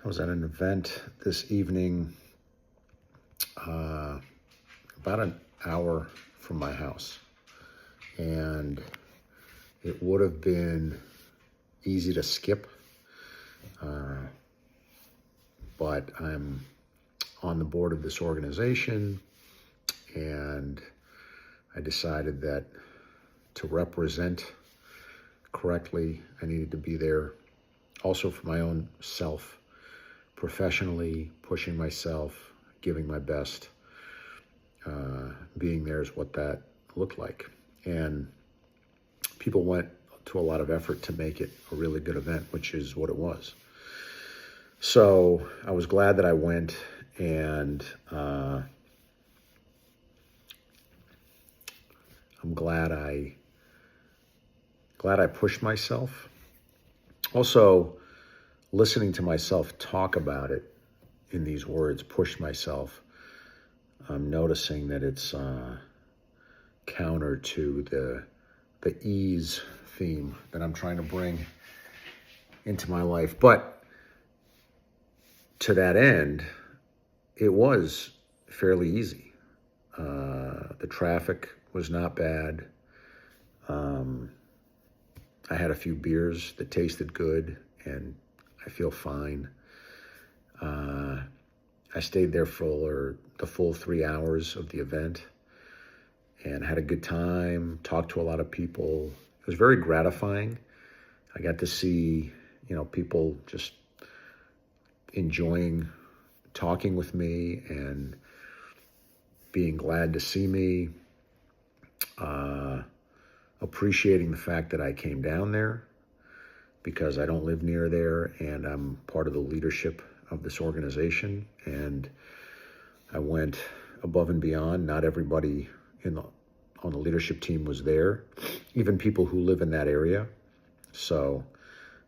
I was at an event this evening, about an hour from my house, and it would have been easy to skip, but I'm on the board of this organization, and I decided that to represent correctly, I needed to be there also for my own self, professionally, pushing myself, giving my best. Being there is what that looked like. And people went to a lot of effort to make it a really good event, which is what it was. So I was glad that I went, and I'm glad I pushed myself. Also, listening to myself talk about it in these words, push myself, I'm noticing that it's counter to the ease theme that I'm trying to bring into my life. But to that end, it was fairly easy. The traffic was not bad. I had a few beers that tasted good, and I feel fine. I stayed there for the full 3 hours of the event and had a good time, talked to a lot of people. It was very gratifying. I got to see, people just enjoying talking with me and being glad to see me, appreciating the fact that I came down there because I don't live near there and I'm part of the leadership of this organization. And I went above and beyond. Not everybody on the leadership team was there, even people who live in that area. So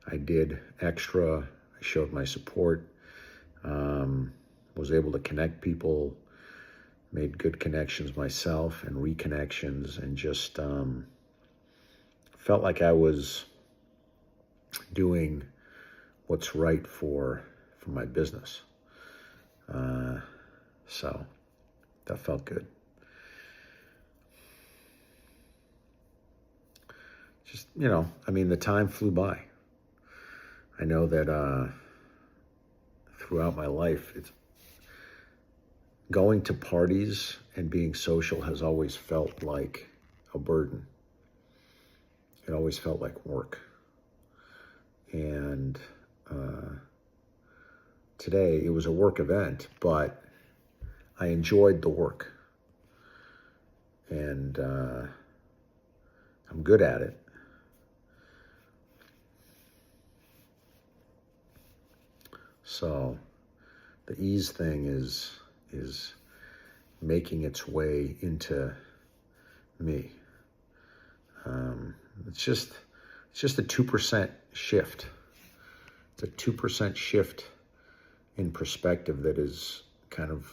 I did extra. I showed my support, was able to connect people, made good connections myself and reconnections, and just felt like I was doing what's right for my business. So that felt good. Just, the time flew by. I know that throughout my life, it's going to parties and being social has always felt like a burden. It always felt like work. And today it was a work event, but I enjoyed the work. And I'm good at it. So the ease thing is making its way into me. It's just a 2% shift. It's a 2% shift in perspective that is kind of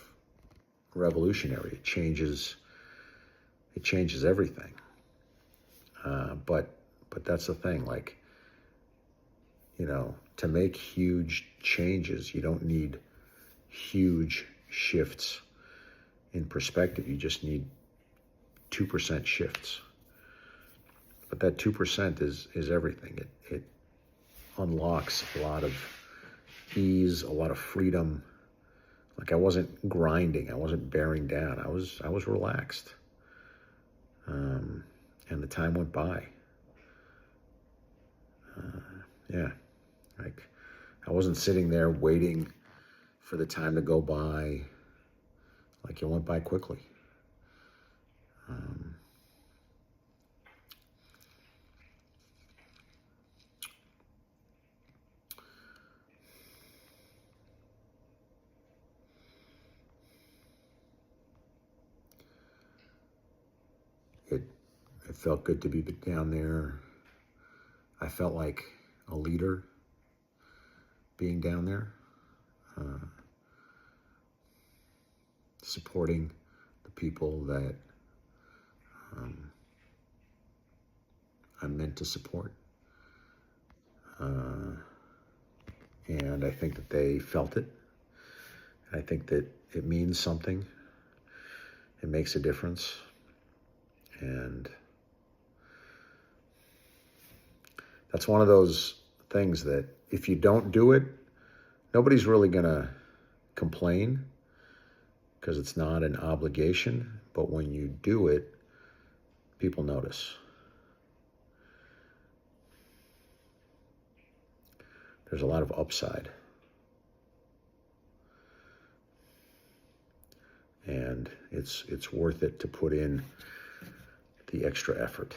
revolutionary. It changes everything. But that's the thing. Like, to make huge changes, you don't need huge shifts in perspective. You just need 2% shifts. But that 2% is everything. It unlocks a lot of ease, a lot of freedom. Like I wasn't grinding, I wasn't bearing down. I was relaxed. And the time went by. Like I wasn't sitting there waiting for the time to go by. Like it went by quickly. It felt good to be down there. I felt like a leader being down there, supporting the people that I'm meant to support. and I think that they felt it. I think that it means something. It makes a difference. And that's one of those things that if you don't do it, nobody's really going to complain because it's not an obligation. But when you do it, people notice. There's a lot of upside. And it's worth it to put in the extra effort.